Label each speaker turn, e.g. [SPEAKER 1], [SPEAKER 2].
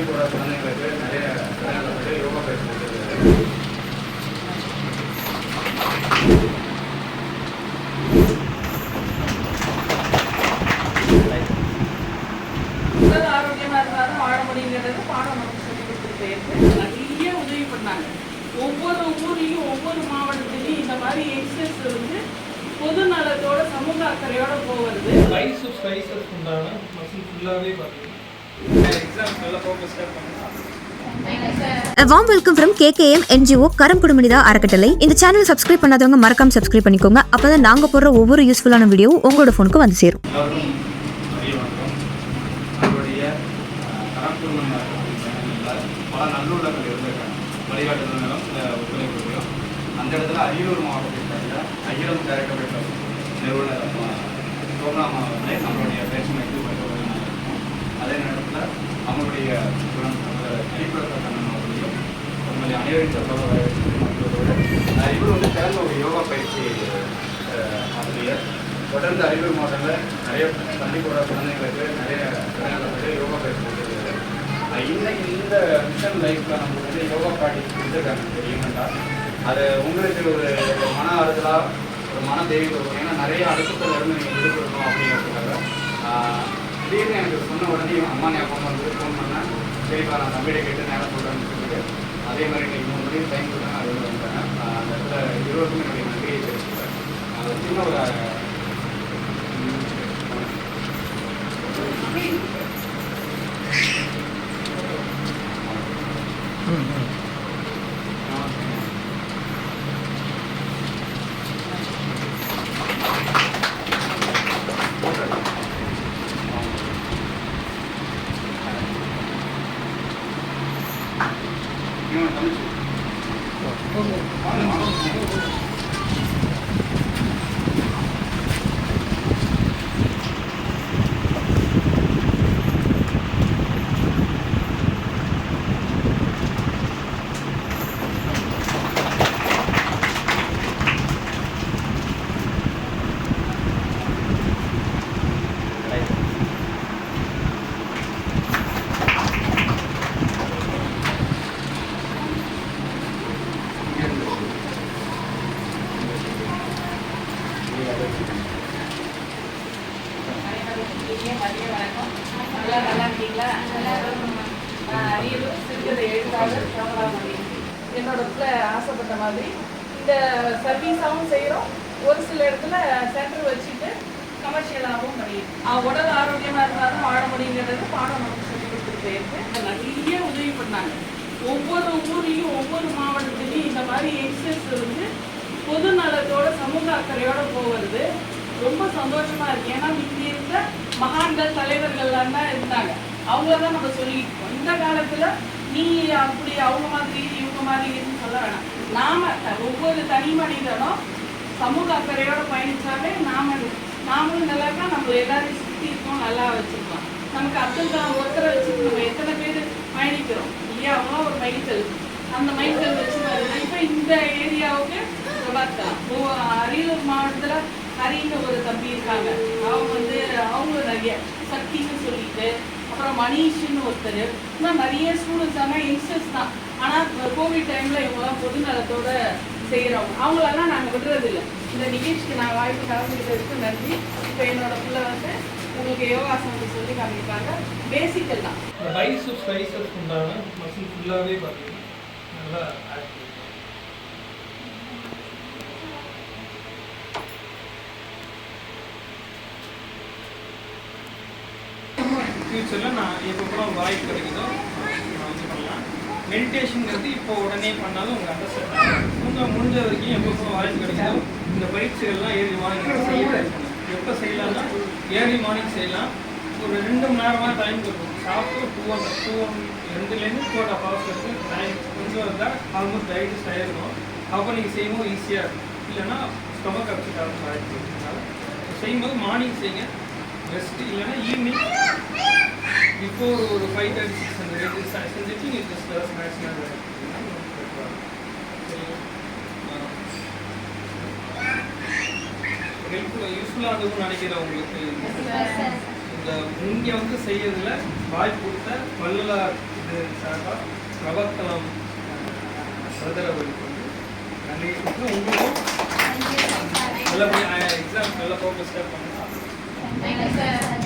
[SPEAKER 1] போகிற குழந்தைங்களுக்கு நிறைய குழந்தைங்களுக்கு யோகா பயிற்சி கொடுத்துருக்காரு.
[SPEAKER 2] உடல் ஆரோக்கியமாக இருந்தாலும் வாழ முடியுங்கிறது பாடம் நமக்கு சொல்லி கொடுத்துட்டு போயிருக்கு. நிறைய உதவி பண்ணாங்க. ஒவ்வொரு ஊர்லேயும் ஒவ்வொரு மாவட்டத்திலையும் இந்த மாதிரி யங்ஸ்டர்ஸ் வந்து பொது நலத்தோட சமூக அக்கறையோட போவது.
[SPEAKER 3] ஸ்பைசஸ் உண்டான மசில் ஃபுல்லாகவே பார்த்தீங்கன்னா எக்ஸாம்ஸ் நல்லா ஃபோக்கஸ்டாக பண்ணுறாங்க.
[SPEAKER 4] A warm welcome from KKM NGO கரம் குடும்பனிதா அறக்கட்டளை. இந்த சேனல் சப்ஸ்கிரைப் பண்ணாதவங்க மறக்காம சப்ஸ்கிரைப் பண்ணிக்கோங்க. அப்பதான் நாங்க போடுற ஒவ்வொரு யூஸ்ஃபுல்லான வீடியோவும் உங்களோட ஃபோனுக்கு வந்து சேரும்.
[SPEAKER 1] பல நல்லுள்ளங்கள் இருந்திருக்காங்க. வழிகாட்டுதலும் சில ஒத்துழைப்புகளையும் அந்த இடத்துல அரியலூர் மாவட்டத்தில் சேர்ந்த ஐயரம் டைரக்டர் நிறுவனர் சோம்ராமா அவர்களே நம்மளுடைய பேச்சுமைக்கு இருக்கும். அதே நேரத்தில் அவங்களுடைய கலிப்பிரசன் அவர்களையும் உங்களுடைய அனைவரின் சார்பாக வரவேற்று மற்றவர்களோடு இவர் வந்து சிறந்த ஒரு யோகா பயிற்சி ஆசிரியர். தொடர்ந்து அரியலூர் மாவட்டத்தில் நிறைய பள்ளிக்கூட குழந்தைங்களுக்கு நிறைய குழந்தைங்களுக்கு யோகா பயிற்சி கொடுத்துருக்காரு. இன்னைக்கு இந்த மிஷன் லைஃப்பில் நமக்கு வந்து யோகா ப்ராக்டிஸ் கொடுத்துருக்காங்க தெரியுமாண்டா. அது உங்களுக்கு ஒரு மன ஆறுதலாக ஒரு மன தெய்வம் இருக்கும். ஏன்னா நிறைய அழுத்தத்தில் இருந்து நீங்கள் விடுபடணும் அப்படிங்கிறதுக்காக திடீர்னு எனக்கு சொன்ன உடனே அம்மா ஞாபகம் வந்து ஃபோன் பண்ணேன். சரிப்பா நான் தம்பியை கேட்டு நேரம் சொல்கிறேன்னு சொல்லிட்டு அதே மாதிரி இன்னைக்கு 3 மணிக்கு டைம் கொடுத்தாங்க. அது வந்து வந்துட்டேன். அந்த இடத்துல இருவருக்கும் என்னுடைய நன்றியை தெரிவிச்சுக்கிறேன். அது சின்ன ஒரு
[SPEAKER 2] நல்லா இருக்கீங்களா? அரியலூர் சிறுகதை எழுத்தாளர் சோமராமணி. என்னோட ஆசைப்பட்ட மாதிரி இந்த சர்வீஸாகவும் செய்கிறோம். ஒரு சில இடத்துல சென்டர் வச்சுட்டு கமர்ஷியலாகவும் பண்ணியிருக்கோம். உடல் ஆரோக்கியமாக இருந்தாலும் வாழ முடியுங்கிறது பாடம் நமக்கு சொல்லி கொடுத்துட்டு போயிருக்கு. நிறைய உதவி பண்ணாங்க. ஒவ்வொரு ஊர்லேயும் ஒவ்வொரு மாவட்டத்திலையும் இந்த மாதிரி யங்ஸ்டர்ஸ் வந்து பொது நலத்தோட சமூக அக்கறையோட போவது ரொம்ப சந்தோஷமா இருக்கு. ஏன்னா இங்கே இருந்த மகான்கள் தலைவர்கள்லாம் தான் இருந்தாங்க. அவங்கள தான் நம்ம சொல்லிட்டு இருக்கோம். இந்த காலத்துல நீ அப்படி அவங்க மாதிரி இவங்க மாதிரின்னு சொல்ல வேணாம். ஒவ்வொரு தனி மனிதனும் சமூக அக்கறையோட பயணிச்சாலே நாமளும் நல்லா இருக்கா, நம்ம எல்லாரையும் சுற்றி இருக்கோம், நல்லா வச்சுருக்கோம். நமக்கு அப்துல் கலாம் ஒருத்தரை வச்சுட்டு நம்ம எத்தனை பேர் பயணிக்கிறோம் இல்லையா? அவங்களாம் ஒரு மைல்கல். அந்த மைல்கல் வச்சு இப்போ இந்த ஏரியாவுக்கு பார்க்கலாம். அரியலூர் மாவட்டத்தில் ஹரின்னு ஒரு தம்பி இருக்காங்க. அவங்க நிறைய சக்தின்னு சொல்லிட்டு, அப்புறம் மணிஷ்னு ஒருத்தர், இன்னும் நிறைய ஸ்டூடெண்ட்ஸ் ஆனால் யங்ஸ்டர்ஸ் தான். ஆனால் கோவிட் டைமில் இவங்களாம் பொது நலத்தோட செய்கிறவங்க. அவங்களெல்லாம் நாங்கள் விடுறதில்லை. இந்த நிகழ்ச்சிக்கு நான் வாய்ப்பு கலந்துக்கிட்டதுக்கு நன்றி. இப்போ என்னோட பிள்ளை உங்களுக்கு யோகாசனத்தை சொல்லி காமிப்பாங்க. பேசிக்கல் தான்.
[SPEAKER 3] ஸ்பைசஸ் உண்டான மசில் ஃபுல்லாகவே பார்த்தீங்கன்னா நல்லா ஃபியூச்சரில் நான் எப்போ வாய்ப்பு கிடைக்குதோ நான் வந்து பண்ணலாம். மெடிடேஷனுங்கிறது இப்போ உடனே பண்ணாலும் உங்கள் அண்டர்ஸ்டாண்ட் ஆகும். உங்கள் முடிஞ்ச வரைக்கும் எப்போ வாய்ப்பு கிடைக்குதோ இந்த பயிற்சிகள்லாம் ஏர்லி மார்னிங் செய்யலாம். எப்போ செய்யலாம்னா ஏர்லி மார்னிங் செய்யலாம். ஒரு 2 மணி நேரமாக டைம் இருக்கும். சாப்பிட்டு 2-2.5 ஹவர்ஸ் இருக்குது டைம். கொஞ்சம் இருந்தால் ஆல்மோஸ்ட் டைஜஸ்ட் ஆகிருக்கும். அப்போ நீங்கள் செய்யும்போது ஈஸியாக இருக்கும். இல்லைன்னா ஸ்டொமக் அப்செட் ஆகும் வாய்ப்பு இருக்கிறதுனால செய்யும்போது மார்னிங் செய்யுங்க. பெஸ்ட்டு. இல்லைன்னா ஈவினிங் பிஃபோர் ஒரு 5:30-6 அந்த ரேஞ்சு செஞ்சுட்டு நீங்கள் ஜஸ்ட் ஸ்நாக்ஸ் ஹெல்ப்ஃபுல்லாக யூஸ்ஃபுல்லாக இருக்கும்னு நினைக்கிறேன் உங்களுக்கு. இந்த இங்கே வந்து செய்யறதுல வாய்ப்பு கொடுத்த வள்ளலார் இது சார்பாக பிரபத்தலம் பிரதர் அவர்களுக்கு வந்து நன்றி. உங்களுக்கும் நல்லபடியாக எக்ஸாம் நல்லா ஃபோக்கஸ்டாக பண்ணுங்க.